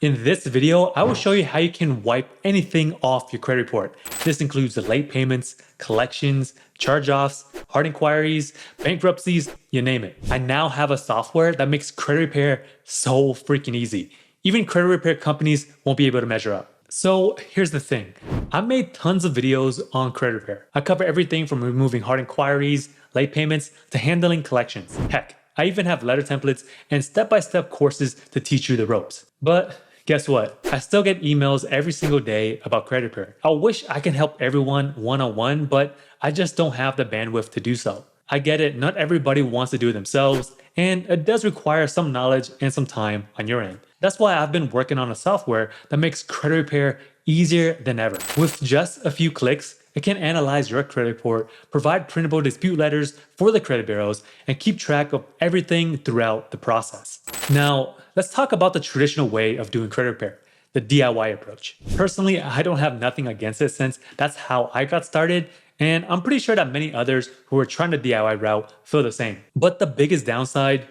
In this video, I will show you how you can wipe anything off your credit report. This includes the late payments, collections, charge-offs, hard inquiries, bankruptcies, you name it. I now have a software that makes credit repair so freaking easy. Even credit repair companies won't be able to measure up. So here's the thing. I've made tons of videos on credit repair. I cover everything from removing hard inquiries, late payments, to handling collections. Heck, I even have letter templates and step-by-step courses to teach you the ropes. But guess what? I still get emails every single day about credit repair. I wish I can help everyone one-on-one, but I just don't have the bandwidth to do so. I get it, not everybody wants to do it themselves, and it does require some knowledge and some time on your end. That's why I've been working on a software that makes credit repair easier than ever. With just a few clicks, it can analyze your credit report, provide printable dispute letters for the credit bureaus, and keep track of everything throughout the process. Now, let's talk about the traditional way of doing credit repair, the DIY approach. Personally, I don't have nothing against it since that's how I got started, and I'm pretty sure that many others who are trying the DIY route feel the same. But the biggest downside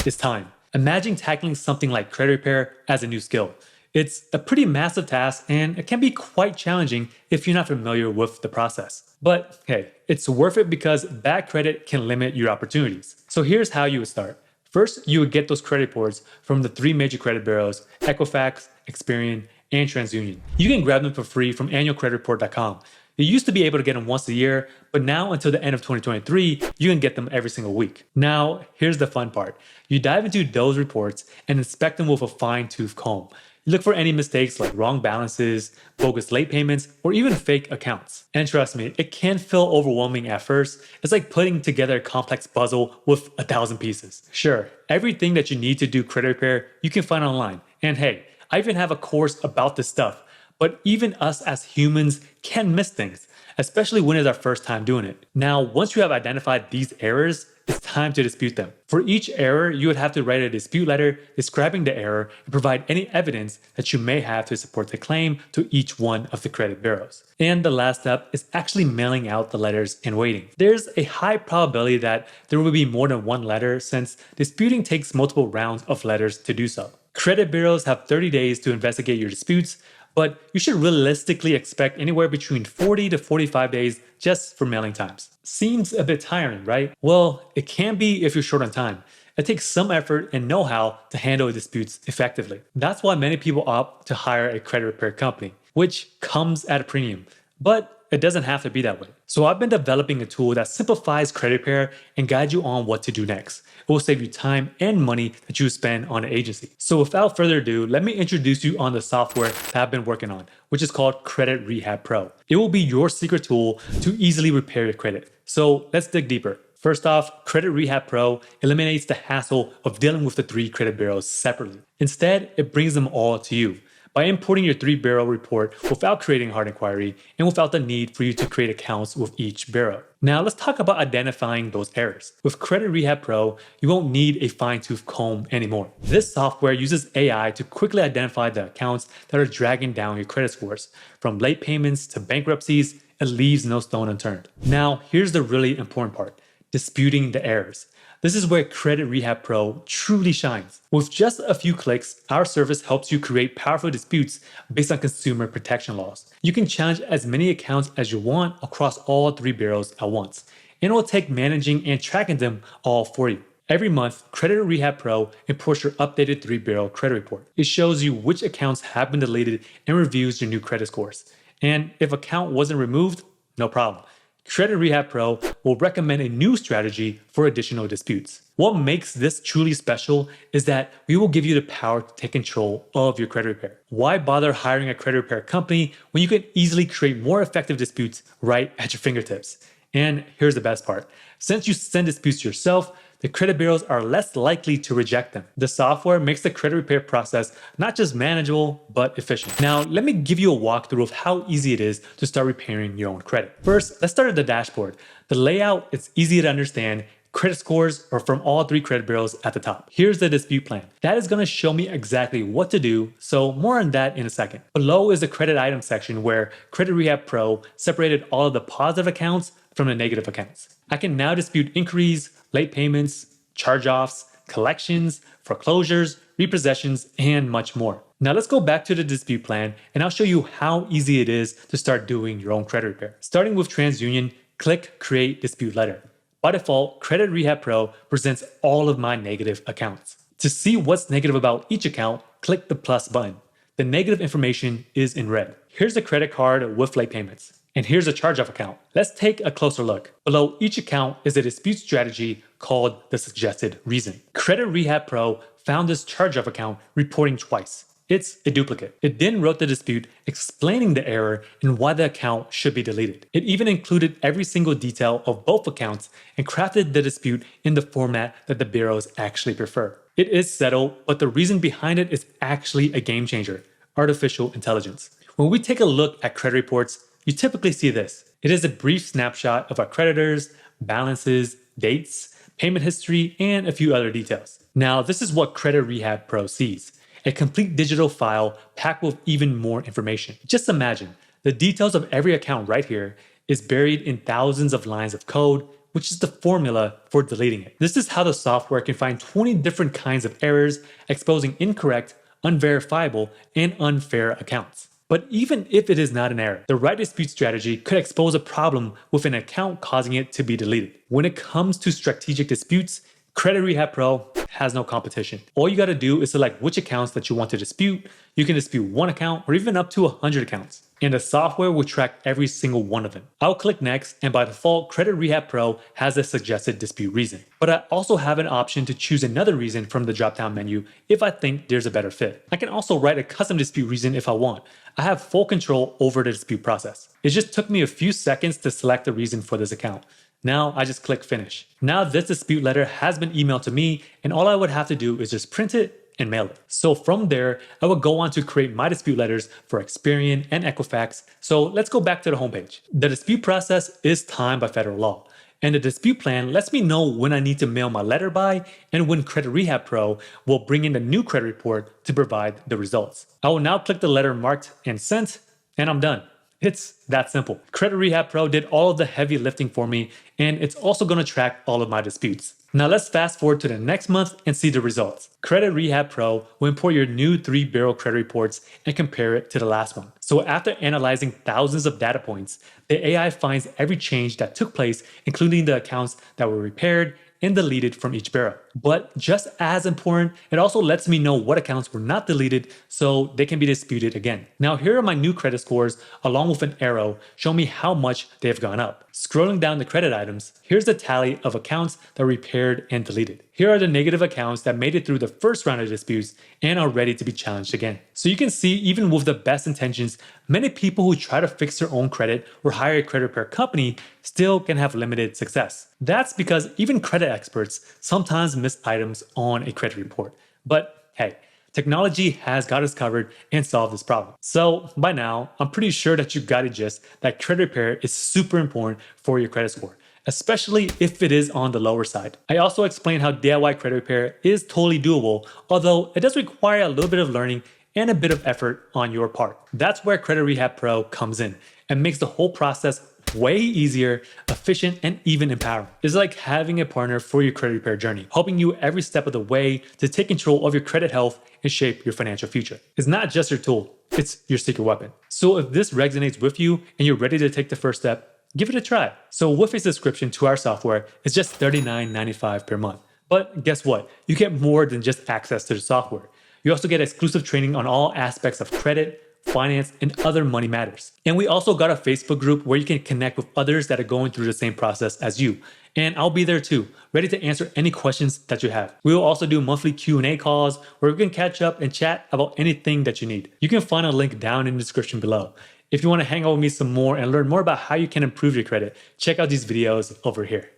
is time. Imagine tackling something like credit repair as a new skill. It's a pretty massive task and it can be quite challenging if you're not familiar with the process. But hey, it's worth it because bad credit can limit your opportunities. So here's how you would start. First, you would get those credit reports from the 3 major credit bureaus, Equifax, Experian, and TransUnion. You can grab them for free from annualcreditreport.com. You used to be able to get them once a year, but now until the end of 2023, you can get them every single week. Now, here's the fun part. You dive into those reports and inspect them with a fine-tooth comb. You look for any mistakes like wrong balances, bogus late payments, or even fake accounts. And trust me, it can feel overwhelming at first. It's like putting together a complex puzzle with 1,000 pieces. Sure, everything that you need to do credit repair, you can find online. And hey, I even have a course about this stuff. But even us as humans can miss things, especially when it's our first time doing it. Now, once you have identified these errors, it's time to dispute them. For each error, you would have to write a dispute letter describing the error and provide any evidence that you may have to support the claim to each one of the credit bureaus. And the last step is actually mailing out the letters and waiting. There's a high probability that there will be more than one letter since disputing takes multiple rounds of letters to do so. Credit bureaus have 30 days to investigate your disputes, but you should realistically expect anywhere between 40 to 45 days just for mailing times. Seems a bit tiring, right? Well, it can be if you're short on time. It takes some effort and know-how to handle disputes effectively. That's why many people opt to hire a credit repair company, which comes at a premium. But it doesn't have to be that way. So I've been developing a tool that simplifies credit repair and guides you on what to do next. It will save you time and money that you spend on an agency. So without further ado, let me introduce you on the software that I've been working on, which is called CreditRehab Pro. It will be your secret tool to easily repair your credit. So let's dig deeper. First off, CreditRehab Pro eliminates the hassle of dealing with the 3 credit bureaus separately. Instead, it brings them all to you by importing your 3 bureau report without creating a hard inquiry and without the need for you to create accounts with each bureau. Now let's talk about identifying those errors. With CreditRehab Pro, you won't need a fine-tooth comb anymore. This software uses AI to quickly identify the accounts that are dragging down your credit scores. From late payments to bankruptcies, it leaves no stone unturned. Now here's the really important part, disputing the errors. This is where CreditRehab Pro truly shines. With just a few clicks, our service helps you create powerful disputes based on consumer protection laws. You can challenge as many accounts as you want across all 3 bureaus at once, and it will take managing and tracking them all for you. Every month, CreditRehab Pro imports your updated 3 bureau credit report. It shows you which accounts have been deleted and reviews your new credit scores. And if an account wasn't removed, no problem. CreditRehab Pro will recommend a new strategy for additional disputes. What makes this truly special is that we will give you the power to take control of your credit repair. Why bother hiring a credit repair company when you can easily create more effective disputes right at your fingertips? And here's the best part. Since you send disputes yourself, the credit bureaus are less likely to reject them. The software makes the credit repair process not just manageable, but efficient. Now, let me give you a walkthrough of how easy it is to start repairing your own credit. First, let's start at the dashboard. The layout is easy to understand. Credit scores are from all 3 credit bureaus at the top. Here's the dispute plan. That is going to show me exactly what to do, so more on that in a second. Below is the credit item section where CreditRehab Pro separated all of the positive accounts from the negative accounts. I can now dispute inquiries, late payments, charge-offs, collections, foreclosures, repossessions, and much more. Now let's go back to the dispute plan and I'll show you how easy it is to start doing your own credit repair. Starting with TransUnion, click Create Dispute Letter. By default, CreditRehab Pro presents all of my negative accounts. To see what's negative about each account, click the plus button. The negative information is in red. Here's a credit card with late payments. And here's a charge-off account. Let's take a closer look. Below each account is a dispute strategy called the suggested reason. CreditRehab Pro found this charge-off account reporting twice. It's a duplicate. It then wrote the dispute explaining the error and why the account should be deleted. It even included every single detail of both accounts and crafted the dispute in the format that the bureaus actually prefer. It is settled, but the reason behind it is actually a game changer: artificial intelligence. When we take a look at credit reports, you typically see this. It is a brief snapshot of our creditors, balances, dates, payment history, and a few other details. Now, this is what CreditRehab Pro sees: a complete digital file packed with even more information. Just imagine, the details of every account right here is buried in thousands of lines of code, which is the formula for deleting it. This is how the software can find 20 different kinds of errors, exposing incorrect, unverifiable, and unfair accounts. But even if it is not an error, the right dispute strategy could expose a problem with an account, causing it to be deleted. When it comes to strategic disputes, CreditRehab Pro has no competition. All you gotta do is select which accounts that you want to dispute. You can dispute one account or even up to 100 accounts. And the software will track every single one of them. I'll click next, and by default, CreditRehab Pro has a suggested dispute reason. But I also have an option to choose another reason from the drop-down menu if I think there's a better fit. I can also write a custom dispute reason if I want. I have full control over the dispute process. It just took me a few seconds to select the reason for this account. Now I just click finish. Now this dispute letter has been emailed to me, and all I would have to do is just print it and mail it. So from there, I would go on to create my dispute letters for Experian and Equifax. So let's go back to the homepage. The dispute process is timed by federal law, and the dispute plan lets me know when I need to mail my letter by and when CreditRehab Pro will bring in the new credit report to provide the results. I will now click the letter marked and sent, and I'm done. It's that simple. CreditRehab Pro did all of the heavy lifting for me, and it's also going to track all of my disputes. Now let's fast forward to the next month and see the results. CreditRehab Pro will import your new 3-bureau credit reports and compare it to the last one. So after analyzing thousands of data points, the AI finds every change that took place, including the accounts that were repaired and deleted from each bureau. But just as important, it also lets me know what accounts were not deleted so they can be disputed again. Now here are my new credit scores along with an arrow showing me how much they have gone up. Scrolling down the credit items, here's the tally of accounts that were repaired and deleted. Here are the negative accounts that made it through the first round of disputes and are ready to be challenged again. So you can see, even with the best intentions, many people who try to fix their own credit or hire a credit repair company still can have limited success. That's because even credit experts sometimes miss items on a credit report. But hey, technology has got us covered and solved this problem. So by now, I'm pretty sure that you got a gist that credit repair is super important for your credit score, especially if it is on the lower side. I also explained how DIY credit repair is totally doable, although it does require a little bit of learning and a bit of effort on your part. That's where CreditRehab Pro comes in and makes the whole process way easier, efficient, and even empowering. It's like having a partner for your credit repair journey, helping you every step of the way to take control of your credit health and shape your financial future. It's not just your tool, it's your secret weapon. So if this resonates with you and you're ready to take the first step, give it a try. So with a subscription to our software, it's just $39.95 per month. But guess what? You get more than just access to the software. You also get exclusive training on all aspects of credit, finance, and other money matters. And we also got a Facebook group where you can connect with others that are going through the same process as you. And I'll be there too, ready to answer any questions that you have. We will also do monthly Q&A calls where we can catch up and chat about anything that you need. You can find a link down in the description below. If you want to hang out with me some more and learn more about how you can improve your credit, check out these videos over here.